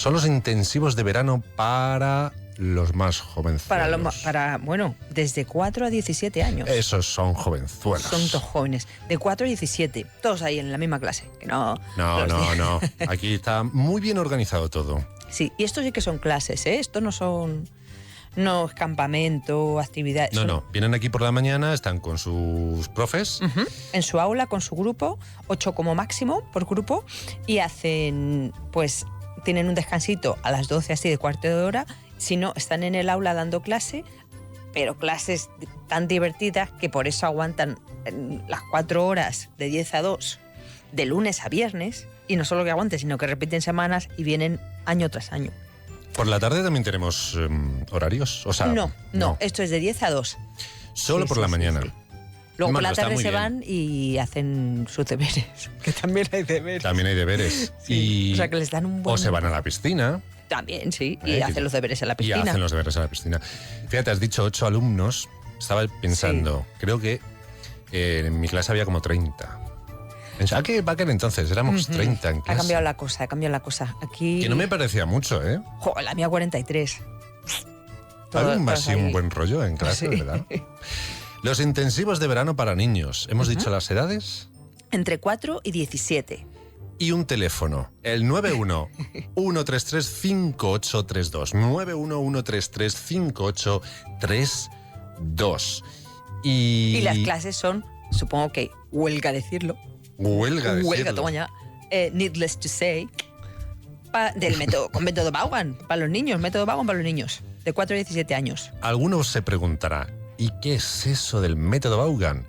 Son los intensivos de verano para los más jovenzuelos. Bueno, desde 4 a 17 años. Esos son jovenzuelos. Son todos jóvenes, de 4 a 17, todos ahí en la misma clase. Que no. No. Aquí está muy bien organizado todo. Sí, y estos sí que son clases, ¿eh? Estos no son... No es campamento, actividades. No. Vienen aquí por la mañana, están con sus profes. Uh-huh. En su aula, con su grupo, 8 como máximo por grupo, y hacen, pues, tienen un descansito a las 12, así de cuarto de hora. Si no, están en el aula dando clase, pero clases tan divertidas que por eso aguantan las 4 horas de 10 a 2, de lunes a viernes, y no solo que aguanten, sino que repiten semanas y vienen año tras año. Por la tarde también tenemos horarios, o sea... No, esto es de 10 a 2. Solo por la mañana. Sí. Luego por la tarde se van y hacen sus deberes, que también hay deberes. También hay deberes. Sí. O sea, que les dan un buen... O se van a la piscina. También, sí, y hacen los deberes en la piscina. Y hacen los deberes en la piscina. Fíjate, has dicho 8 alumnos. Estaba pensando, creo que en mi clase había como 30. ¿A qué va a aquel entonces? Éramos 30 en clase. Ha cambiado la cosa. Aquí... Que no me parecía mucho, ¿eh? La mía 43. Algo así, un buen rollo en clase, sí. ¿Verdad? Los intensivos de verano para niños. ¿Hemos dicho las edades? Entre 4 y 17. Y un teléfono, el 91-133-5832. 91-133-5832. Y las clases son, supongo que huelga decirlo. Huelga, toma ya. Needless to say. Con método Vaughan, para los niños. Método Vaughan para los niños, de 4 a 17 años. Alguno se preguntará, ¿y qué es eso del método Vaughan?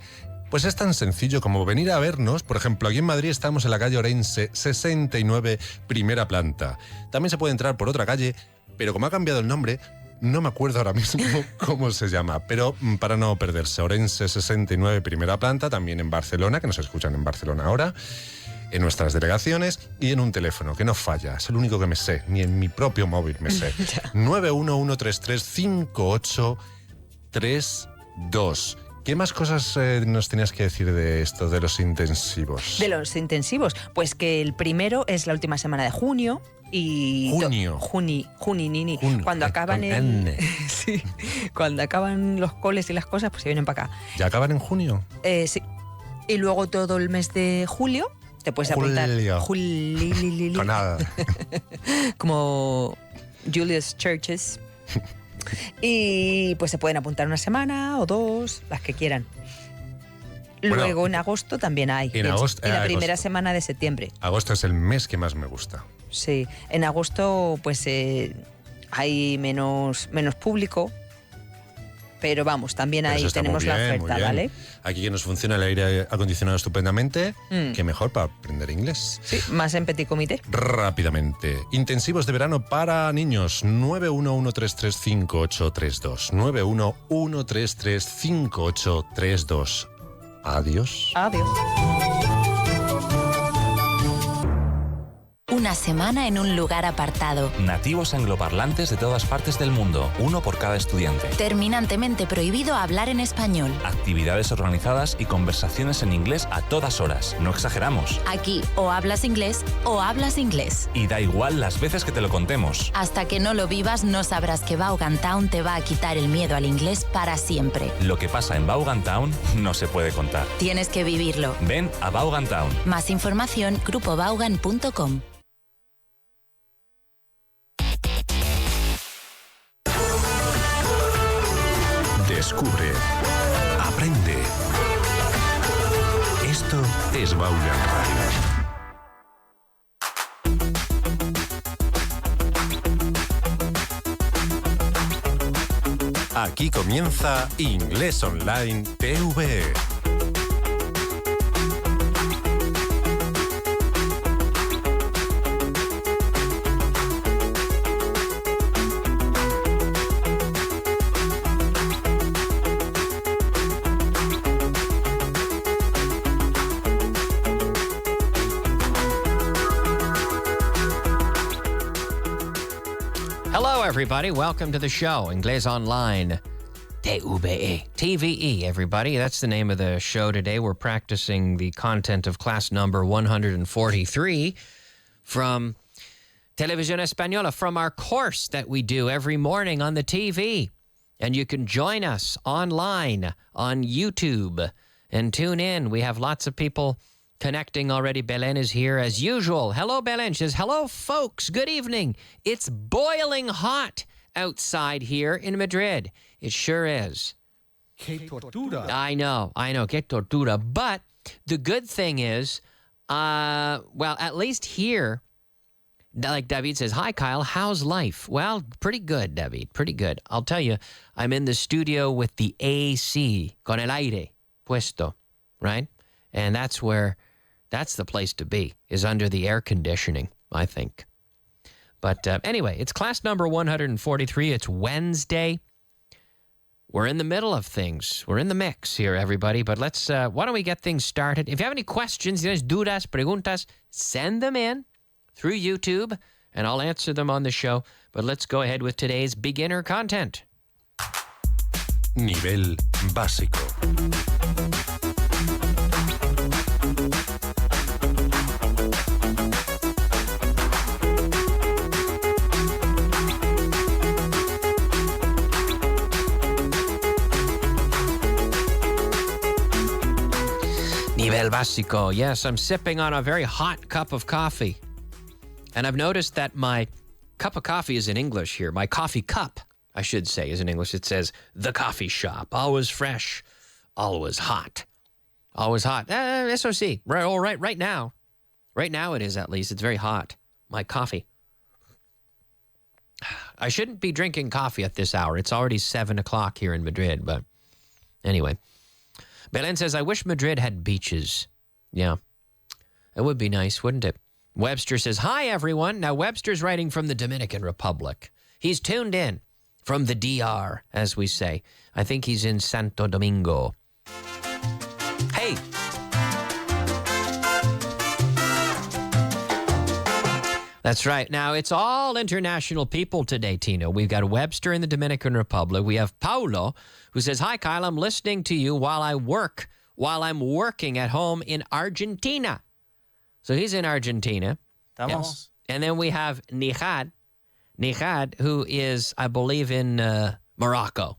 Pues es tan sencillo como venir a vernos. Por ejemplo, aquí en Madrid estamos en la calle Orense 69, primera planta. También se puede entrar por otra calle, pero como ha cambiado el nombre, no me acuerdo ahora mismo cómo se llama. Pero para no perderse, Orense 69, primera planta, también en Barcelona, que nos escuchan en Barcelona ahora, en nuestras delegaciones, y en un teléfono que no falla, es el único que me sé, ni en mi propio móvil me sé. 911335832. ¿Qué más cosas nos tenías que decir de esto, de los intensivos? De los intensivos, pues que el primero es la última semana de junio. Y junio. Juninini. Cuando acaban sí, cuando acaban los coles y las cosas, pues se vienen para acá. ¿Ya acaban en junio? Sí. Y luego todo el mes de julio te puedes apuntar. Con nada. Como Julius Churches. Y pues se pueden apuntar una semana o 2, las que quieran. Luego en agosto también hay. En la primera semana de septiembre. Agosto es el mes que más me gusta. Sí, en agosto pues hay menos público, pero vamos, también ahí tenemos la oferta, ¿vale? Aquí que nos funciona el aire acondicionado estupendamente, que mejor para aprender inglés. Sí, más en petit comité. Rápidamente, intensivos de verano para niños, 911335832. 911335832. Adiós. Adiós. Una semana en un lugar apartado. Nativos angloparlantes de todas partes del mundo, uno por cada estudiante. Terminantemente prohibido hablar en español. Actividades organizadas y conversaciones en inglés a todas horas. No exageramos. Aquí o hablas inglés o hablas inglés. Y da igual las veces que te lo contemos. Hasta que no lo vivas no sabrás que Vaughan Town te va a quitar el miedo al inglés para siempre. Lo que pasa en Vaughan Town no se puede contar. Tienes que vivirlo. Ven a Vaughan Town. Más información, grupovaughan.com. Descubre, aprende. Esto es Vaughan Radio. Aquí comienza Inglés Online TVE. Hello, everybody. Welcome to the show, Inglés Online, TVE. TVE, everybody. That's the name of the show today. We're practicing the content of class number 143 from Televisión Española, from our course that we do every morning on the TV. And you can join us online on YouTube and tune in. We have lots of people connecting already. Belen is here as usual. Hello, Belen. She says, hello, folks. Good evening. It's boiling hot outside here in Madrid. It sure is. Que tortura. I know. Que tortura. But the good thing is, well, at least here, like David says, hi, Kyle, how's life? Well, pretty good, David, pretty good. I'll tell you, I'm in the studio with the AC, con el aire puesto, right? And that's the place to be, is under the air conditioning, I think. But anyway, it's class number 143. It's Wednesday. We're in the middle of things. We're in the mix here, everybody. But let's, why don't we get things started? If you have any questions, dudas, preguntas, send them in through YouTube, and I'll answer them on the show. But let's go ahead with today's beginner content. Nivel básico. Nivel básico. Yes, I'm sipping on a very hot cup of coffee. And I've noticed that my cup of coffee is in English here. My coffee cup, I should say, is in English. It says, the coffee shop. Always fresh. Always hot. Always hot. SOC. Right now. Right now it is, at least. It's very hot. My coffee. I shouldn't be drinking coffee at this hour. It's already 7 o'clock here in Madrid. But anyway. Belen says, I wish Madrid had beaches. Yeah. It would be nice, wouldn't it? Webster says, hi, everyone. Now, Webster's writing from the Dominican Republic. He's tuned in from the DR, as we say. I think he's in Santo Domingo. Hey. That's right. Now, it's all international people today, Tino. We've got Webster in the Dominican Republic. We have Paulo, who says, hi, Kyle, I'm listening to you while I'm working at home in Argentina. So he's in Argentina. Estamos. And then we have Nihad, who is, I believe, in Morocco.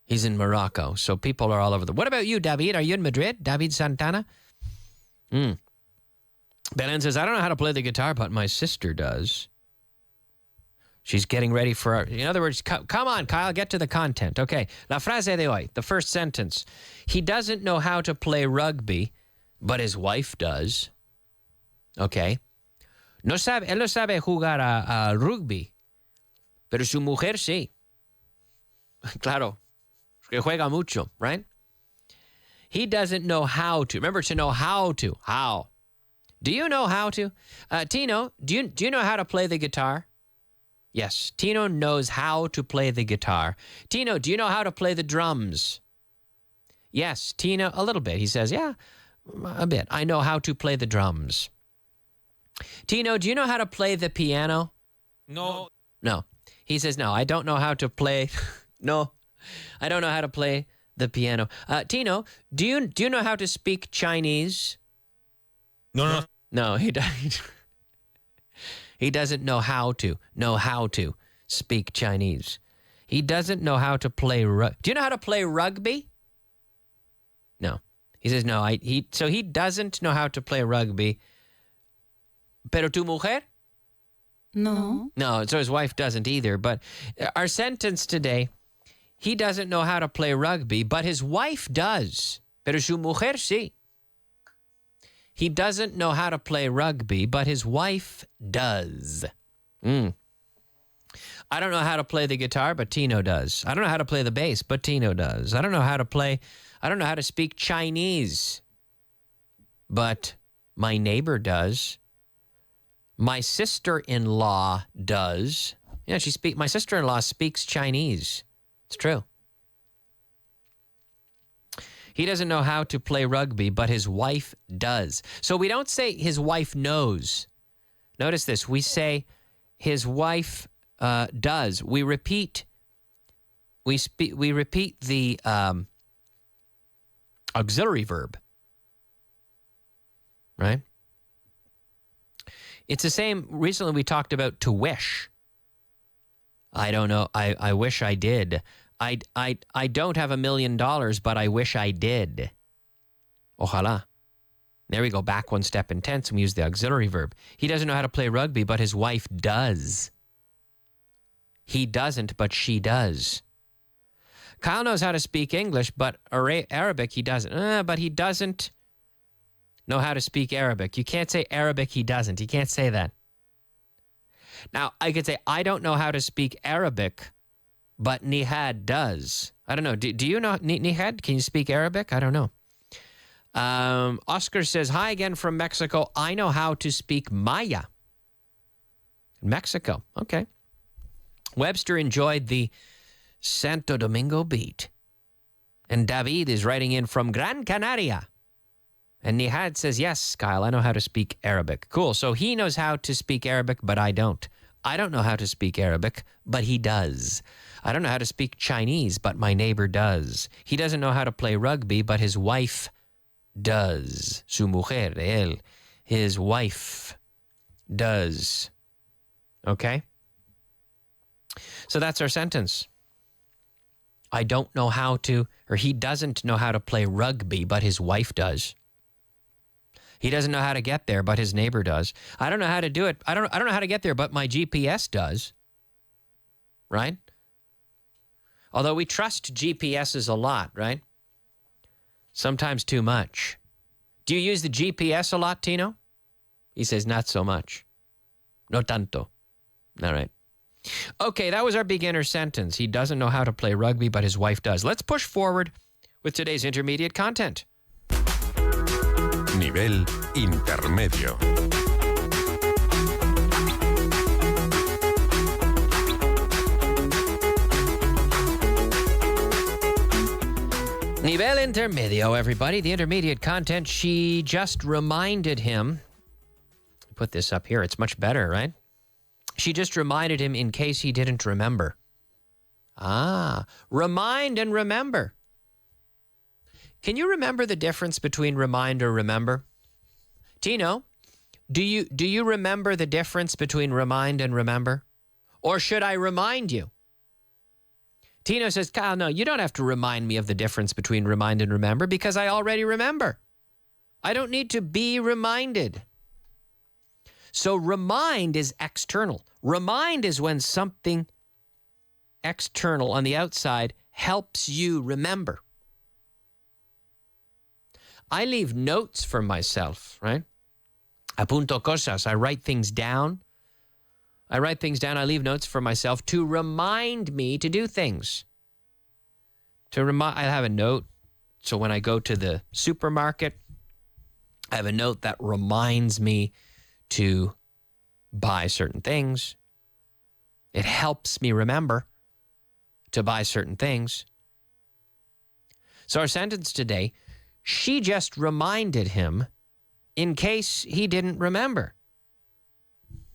He's in Morocco. So people are all over What about you, David? Are you in Madrid? David Santana? Belen says, I don't know how to play the guitar, but my sister does. She's getting ready for in other words, come on, Kyle, get to the content. Okay, la frase de hoy, the first sentence. He doesn't know how to play rugby, but his wife does. Okay. Él no sabe jugar a rugby, pero su mujer sí. Claro, que juega mucho, right? He doesn't know how to. Remember to know how to. How? Do you know how to? Tino, do you know how to play the guitar? Yes, Tino knows how to play the guitar. Tino, do you know how to play the drums? Yes, Tino, a little bit. He says, yeah, a bit. I know how to play the drums. Tino, do you know how to play the piano? No. No. He says, no, I don't know how to play. No, I don't know how to play the piano. Tino, do you know how to speak Chinese? No. No, he doesn't. He doesn't know how to speak Chinese. He doesn't know how to play. Do you know how to play rugby? No. He says no. So he doesn't know how to play rugby. Pero tu mujer? No. No. So his wife doesn't either. But our sentence today: he doesn't know how to play rugby, but his wife does. Pero su mujer sí. He doesn't know how to play rugby, but his wife does. I don't know how to play the guitar, but Tino does. I don't know how to play the bass, but Tino does. I don't know how to speak Chinese, but my neighbor does. My sister-in-law does. Yeah, my sister-in-law speaks Chinese. It's true. He doesn't know how to play rugby, but his wife does. So we don't say his wife knows. Notice this. We say his wife does. We repeat the auxiliary verb. Right? It's the same. Recently we talked about to wish. I don't know. I wish I did. I don't have $1 million, but I wish I did. Ojalá. There we go. Back one step in tense, and we use the auxiliary verb. He doesn't know how to play rugby, but his wife does. He doesn't, but she does. Kyle knows how to speak English, but Arabic he doesn't. But he doesn't know how to speak Arabic. You can't say Arabic he doesn't. You can't say that. Now, I could say, I don't know how to speak Arabic, but Nihad does. I don't know. Do you know Nihad? Can you speak Arabic? I don't know. Oscar says, hi again from Mexico. I know how to speak Maya. Mexico. Okay. Webster enjoyed the Santo Domingo beat. And David is writing in from Gran Canaria. And Nihad says, yes, Kyle, I know how to speak Arabic. Cool. So he knows how to speak Arabic, but I don't. I don't know how to speak Arabic, but he does. I don't know how to speak Chinese, but my neighbor does. He doesn't know how to play rugby, but his wife does. Su mujer, él. His wife does. Okay? So that's our sentence. I don't know how to, or he doesn't know how to play rugby, but his wife does. He doesn't know how to get there, but his neighbor does. I don't know how to do it. I don't know how to get there, but my GPS does. Right? Although we trust GPSs a lot, right? Sometimes too much. Do you use the GPS a lot, Tino? He says, not so much. No tanto. All right. Okay, that was our beginner sentence. He doesn't know how to play rugby, but his wife does. Let's push forward with today's intermediate content. Nivel intermedio. Nivel intermedio, everybody. The intermediate content, she just reminded him. Put this up here. It's much better, right? She just reminded him in case he didn't remember. Remind and remember. Can you remember the difference between remind or remember? Tino, do you remember the difference between remind and remember? Or should I remind you? Tino says, Kyle, no, you don't have to remind me of the difference between remind and remember because I already remember. I don't need to be reminded. So remind is external. Remind is when something external on the outside helps you remember. I leave notes for myself, right? Apunto cosas. I write things down. I leave notes for myself to remind me to do things. I have a note. So when I go to the supermarket, I have a note that reminds me to buy certain things. It helps me remember to buy certain things. So our sentence today, she just reminded him in case he didn't remember.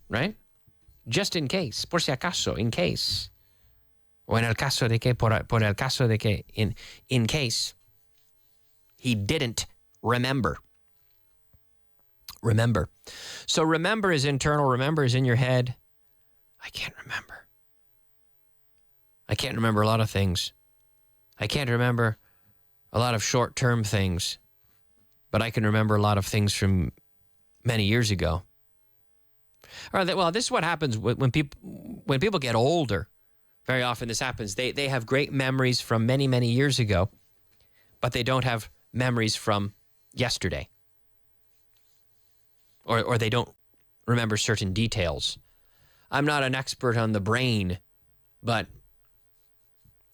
Right? Just in case. Por si acaso, in case. O en el caso de que, por el caso de que, in case he didn't remember. Remember. So remember is internal. Remember is in your head. I can't remember. I can't remember a lot of things. I can't remember a lot of short-term things. But I can remember a lot of things from many years ago. All right, well, this is what happens when people get older. Very often this happens. They have great memories from many, many years ago, but they don't have memories from yesterday. Or they don't remember certain details. I'm not an expert on the brain, but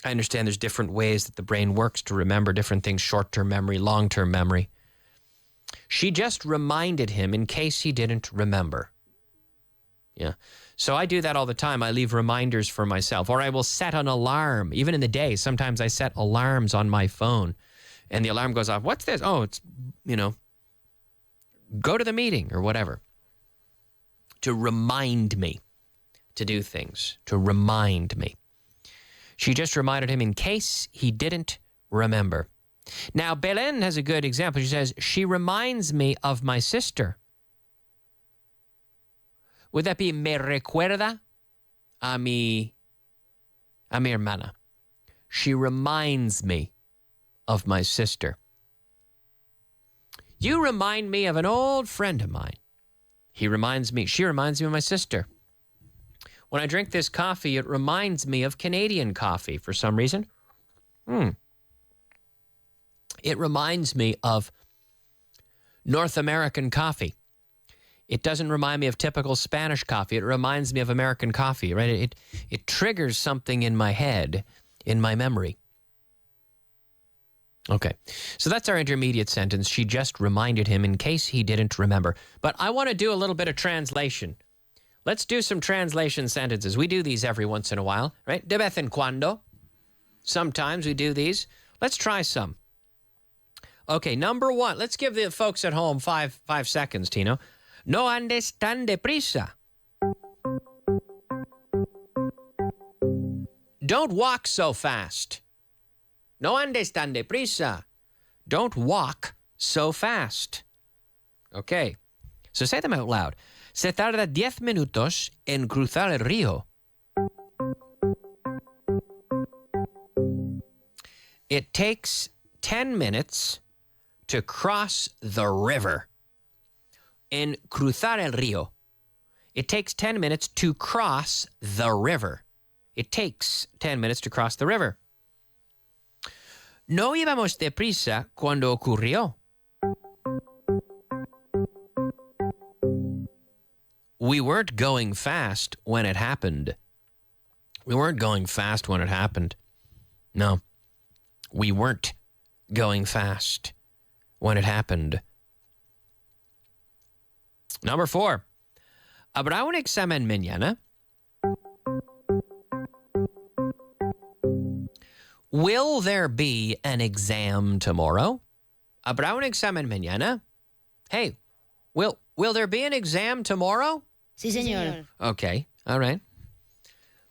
I understand there's different ways that the brain works to remember different things, short-term memory, long-term memory. She just reminded him in case he didn't remember. Yeah. So I do that all the time. I leave reminders for myself, or I will set an alarm, even in the day. Sometimes I set alarms on my phone and the alarm goes off. What's this? Oh, it's, go to the meeting or whatever. To remind me to do things, to remind me. She just reminded him in case he didn't remember. Now, Belen has a good example. She says, she reminds me of my sister. Would that be me recuerda a mi hermana? She reminds me of my sister. You remind me of an old friend of mine. She reminds me of my sister. When I drink this coffee, it reminds me of Canadian coffee for some reason. It reminds me of North American coffee. It doesn't remind me of typical Spanish coffee. It reminds me of American coffee, right? It triggers something in my head, in my memory. Okay, so that's our intermediate sentence. She just reminded him in case he didn't remember. But I want to do a little bit of translation. Let's do some translation sentences. We do these every once in a while, right? De vez en cuando. Sometimes we do these. Let's try some. Okay, number one. Let's give the folks at home five seconds, Tino. No andes tan deprisa. Don't walk so fast. No andes tan deprisa. Don't walk so fast. Okay, so say them out loud. Se tarda 10 minutos en cruzar el río. It takes 10 minutes to cross the river. En cruzar el río. It takes 10 minutes to cross the river. It takes 10 minutes to cross the river. No íbamos deprisa cuando ocurrió. We weren't going fast when it happened. We weren't going fast when it happened. No, we weren't going fast when it happened. Number 4. ¿Habrá un examen mañana? Will there be an exam tomorrow? ¿Habrá un examen mañana? Hey, will there be an exam tomorrow? Sí, señor. Okay, all right.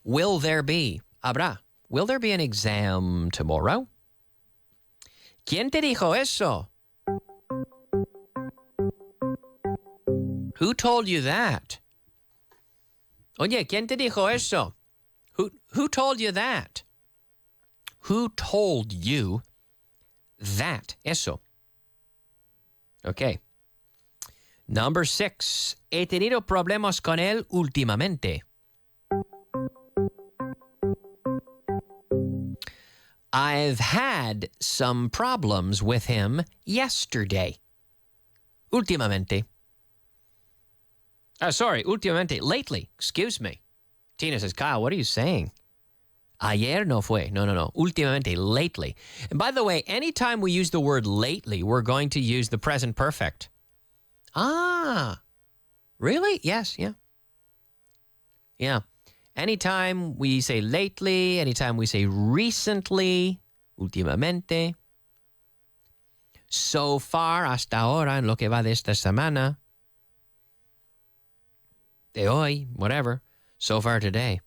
Will there be? Habrá. Will there be an exam tomorrow? ¿Quién te dijo eso? Who told you that? Oye, ¿quién te dijo eso? Who told you that? Who told you that? Eso. Okay. Number 6. He tenido problemas con él últimamente. I've had some problems with him yesterday. Últimamente. Últimamente. Lately. Excuse me. Tina says, Kyle, what are you saying? Ayer no fue. No. Últimamente. Lately. And by the way, anytime we use the word lately, we're going to use the present perfect. Ah. Really? Yes. Yeah. Yeah. Anytime we say lately, anytime we say recently, últimamente, so far, hasta ahora, en lo que va de esta semana, de hoy, whatever, so far today,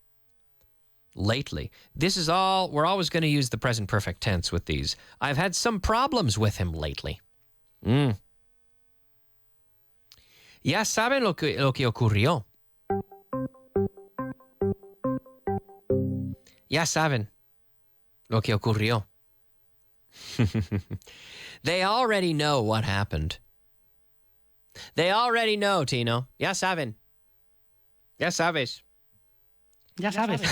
lately. This is all, we're always going to use the present perfect tense with these. I've had some problems with him lately. Ya saben lo que ocurrió. Ya saben lo que ocurrió. They already know what happened. They already know, Tino. Ya saben. Ya sabes. Ya sabes.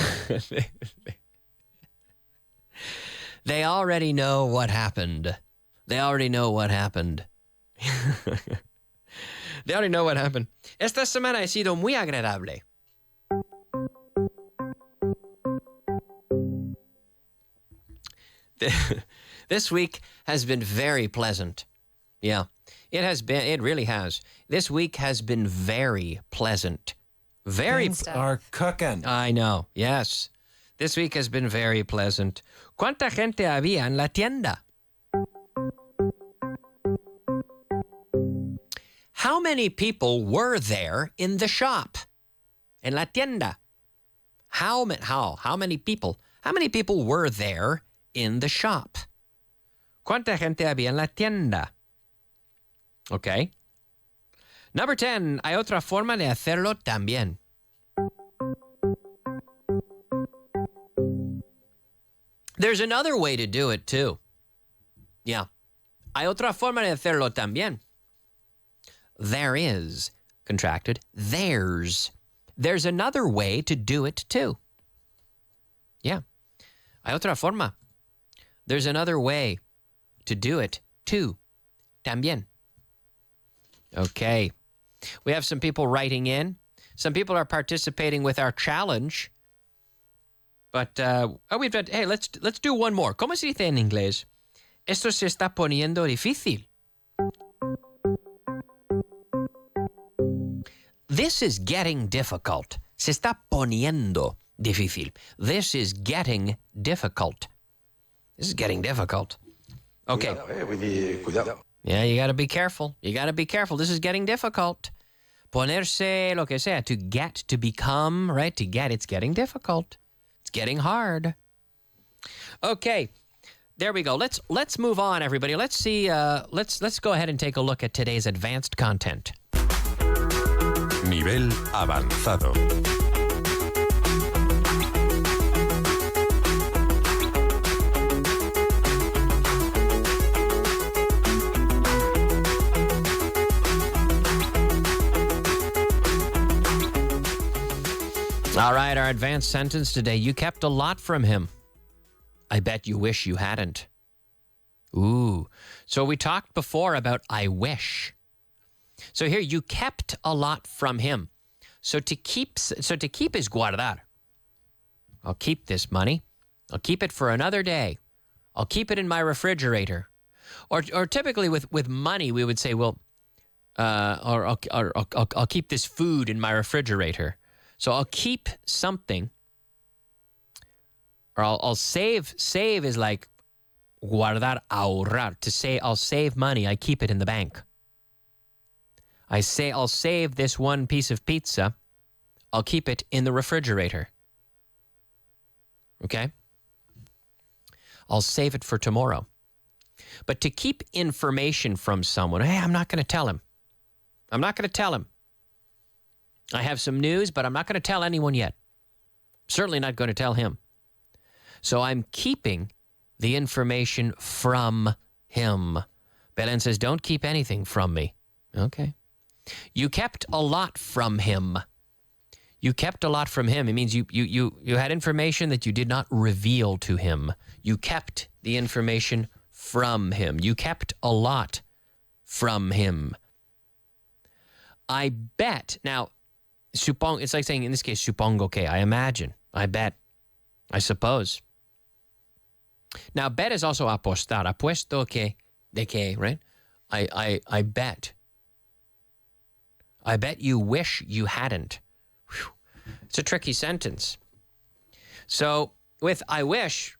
They already know what happened. They already know what happened. They already know what happened. Esta semana ha sido muy agradable. This week has been very pleasant. Yeah, it has been. It really has. This week has been very pleasant. Very. Things are cooking. I know. Yes. This week has been very pleasant. ¿Cuánta gente había en la tienda? How many people were there in the shop? En la tienda. How many people? How many people were there in the shop? ¿Cuánta gente había en la tienda? Okay. Number 10. Hay otra forma de hacerlo también. There's another way to do it too. Yeah. Hay otra forma de hacerlo también. There is, contracted, there's. There's another way to do it too. Yeah. Hay otra forma. There's another way to do it too. También. Okay. We have some people writing in. Some people are participating with our challenge. But we've done, hey, let's do one more. ¿Cómo se dice en inglés? Esto se está poniendo difícil. This is getting difficult. Se está poniendo difícil. This is getting difficult. This is getting difficult. Okay. Cuidado. Yeah, you got to be careful. You got to be careful. This is getting difficult. Ponerse, lo que sea, to get, to become, right? To get, it's getting difficult. It's getting hard. Okay. There we go. Let's move on, everybody. Let's see. Let's go ahead and take a look at today's advanced content. Nivel avanzado. All right, our advanced sentence today. You kept a lot from him. I bet you wish you hadn't. Ooh. So we talked before about I wish. So here, you kept a lot from him. So to keep is guardar. I'll keep this money. I'll keep it for another day. I'll keep it in my refrigerator. Or typically with money, we would say, well, I'll keep this food in my refrigerator. So I'll keep something. Or I'll save. Save is like guardar, ahorrar. To say I'll save money, I keep it in the bank. I say I'll save this one piece of pizza. I'll keep it in the refrigerator. Okay? I'll save it for tomorrow. But to keep information from someone, hey, I'm not going to tell him. I'm not going to tell him. I have some news, but I'm not going to tell anyone yet. Certainly not going to tell him. So I'm keeping the information from him. Belen says, don't keep anything from me. Okay. You kept a lot from him. You kept a lot from him. It means you had information that you did not reveal to him. You kept the information from him. You kept a lot from him. I bet. Now, supong, it's like saying, in this case, supongo que, I imagine, I bet, I suppose. Now, bet is also apostar. Apuesto que, de que, right? I bet. I bet you wish you hadn't. Whew. It's a tricky sentence. So, with I wish,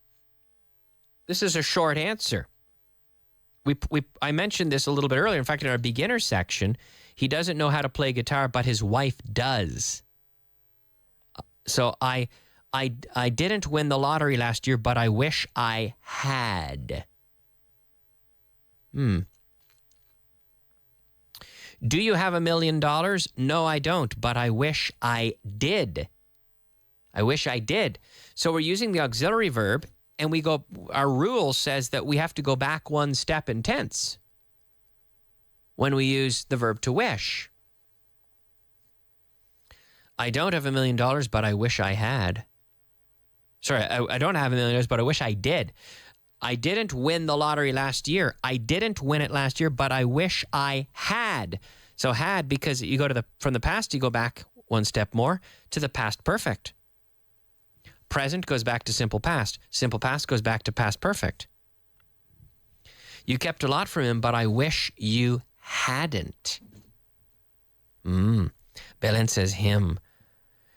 this is a short answer. I mentioned this a little bit earlier. In fact, in our beginner section, he doesn't know how to play guitar, but his wife does. So I didn't win the lottery last year, but I wish I had. Do you have $1 million? No, I don't, but I wish I did. I wish I did. So we're using the auxiliary verb, and our rule says that we have to go back one step in tense when we use the verb to wish. I don't have $1 million, but I wish I had. Sorry, I don't have $1 million, but I wish I did. I didn't win the lottery last year. I didn't win it last year, but I wish I had. So had, because you go from the past, you go back one step more to the past perfect. Present goes back to simple past. Simple past goes back to past perfect. You kept a lot from him, but I wish you hadn't. Belen says him.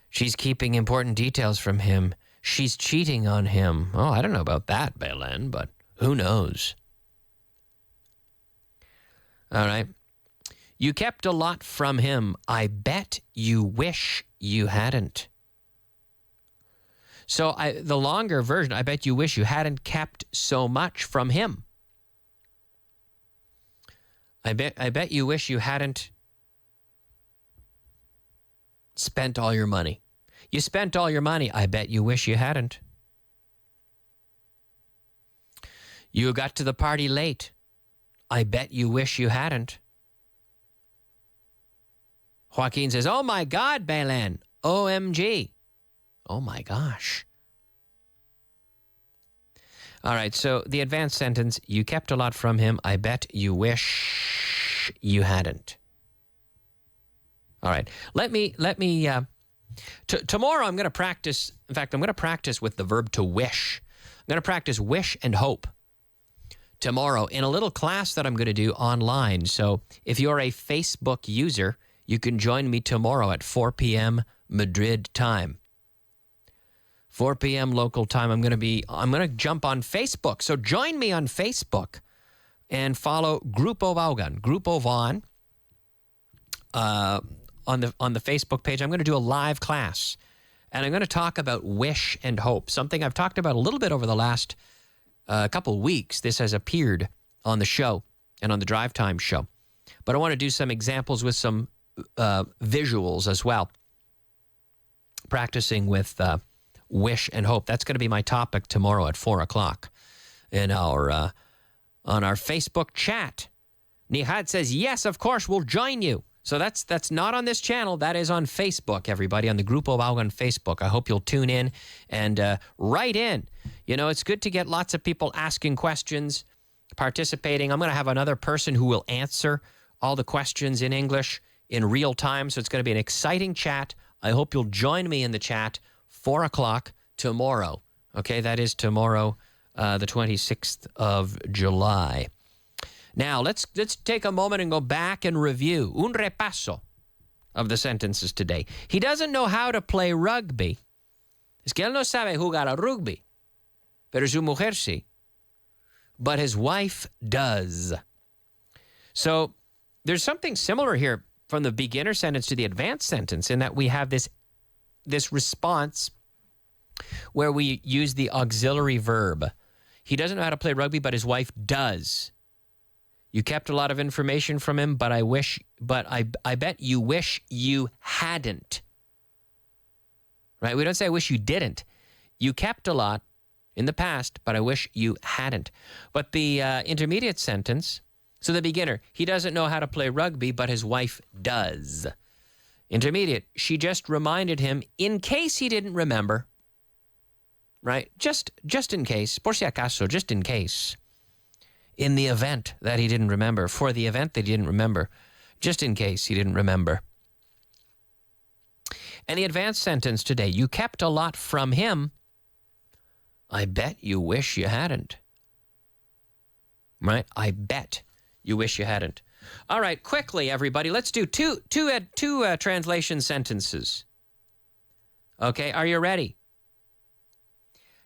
She's keeping important details from him. She's cheating on him. Oh, I don't know about that, Belen, but who knows? All right. You kept a lot from him. I bet you wish you hadn't. So the longer version, I bet you wish you hadn't kept so much from him. I bet you wish you hadn't spent all your money. You spent all your money. I bet you wish you hadn't. You got to the party late. I bet you wish you hadn't. Joaquin says, oh my God, Belen. OMG. Oh my gosh. All right, so the advanced sentence, you kept a lot from him. I bet you wish you hadn't. All right, let me tomorrow I'm going to practice. In fact, I'm going to practice with the verb to wish. I'm going to practice wish and hope tomorrow in a little class that I'm going to do online. So if you're a Facebook user, you can join me tomorrow at 4 p.m. Madrid time. 4 p.m. local time. I'm going to jump on Facebook. So join me on Facebook and follow Grupo Vaughan, Grupo Vaughan, on the Facebook page. I'm going to do a live class, and I'm going to talk about wish and hope, something I've talked about a little bit over the last couple of weeks. This has appeared on the show and on the Drive Time show. But I want to do some examples with some visuals as well, practicing with wish and hope. That's going to be my topic tomorrow at 4 o'clock in our on our Facebook chat. Nihad says, yes, of course, we'll join you. So that's not on this channel. That is on Facebook, everybody, on the Grupo Vaughan Facebook. I hope you'll tune in and write in. You know, it's good to get lots of people asking questions, participating. I'm going to have another person who will answer all the questions in English in real time. So it's going to be an exciting chat. I hope you'll join me in the chat 4 o'clock tomorrow. Okay, that is tomorrow, the 26th of July. Now, let's take a moment and go back and review un repaso of the sentences today. He doesn't know how to play rugby. Es que él no sabe jugar a rugby, pero su mujer sí. But his wife does. So there's something similar here from the beginner sentence to the advanced sentence in that we have this response where we use the auxiliary verb. He doesn't know how to play rugby, but his wife does. You kept a lot of information from him, but I bet you wish you hadn't. Right? We don't say I wish you didn't. You kept a lot in the past, but I wish you hadn't. But the intermediate sentence, so the beginner, he doesn't know how to play rugby, but his wife does. Intermediate, she just reminded him in case he didn't remember. Right? Just in case. Por si acaso, just in case. In the event that he didn't remember. For the event that he didn't remember. Just in case he didn't remember. And the advanced sentence today, you kept a lot from him. I bet you wish you hadn't. Right? I bet you wish you hadn't. All right, quickly, everybody. Let's do two translation sentences. Okay, are you ready?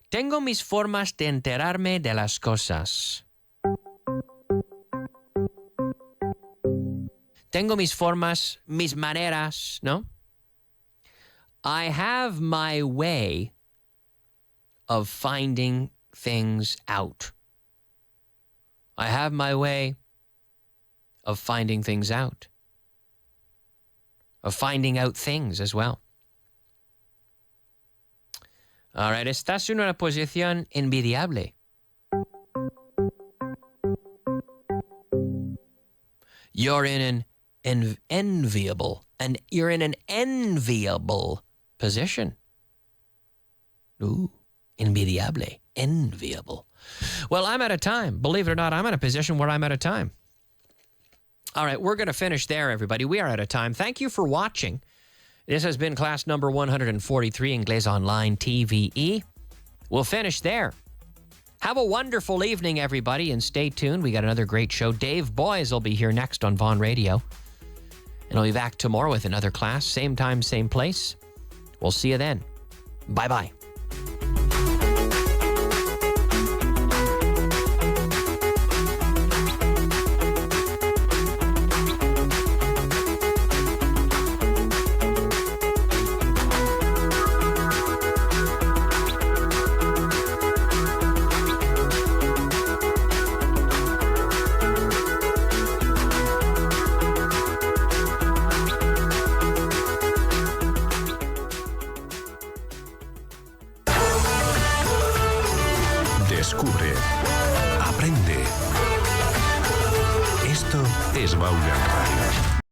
Tengo mis formas de enterarme de las cosas. Tengo mis formas, mis maneras, ¿no? I have my way of finding things out. I have my way of finding things out. Of finding out things as well. All right, estás en una posición envidiable. You're in an enviable position. Ooh, envidiable, enviable. Well, I'm out of time. Believe it or not, I'm in a position where I'm out of time. All right, we're going to finish there, everybody. We are out of time. Thank you for watching. This has been class number 143, Inglés Online TVE. We'll finish there. Have a wonderful evening, everybody, and stay tuned. We got another great show. Dave Boys will be here next on Vaughan Radio. And I'll be back tomorrow with another class. Same time, same place. We'll see you then. Bye-bye. Descubre, aprende. Esto es Vaughan Radio.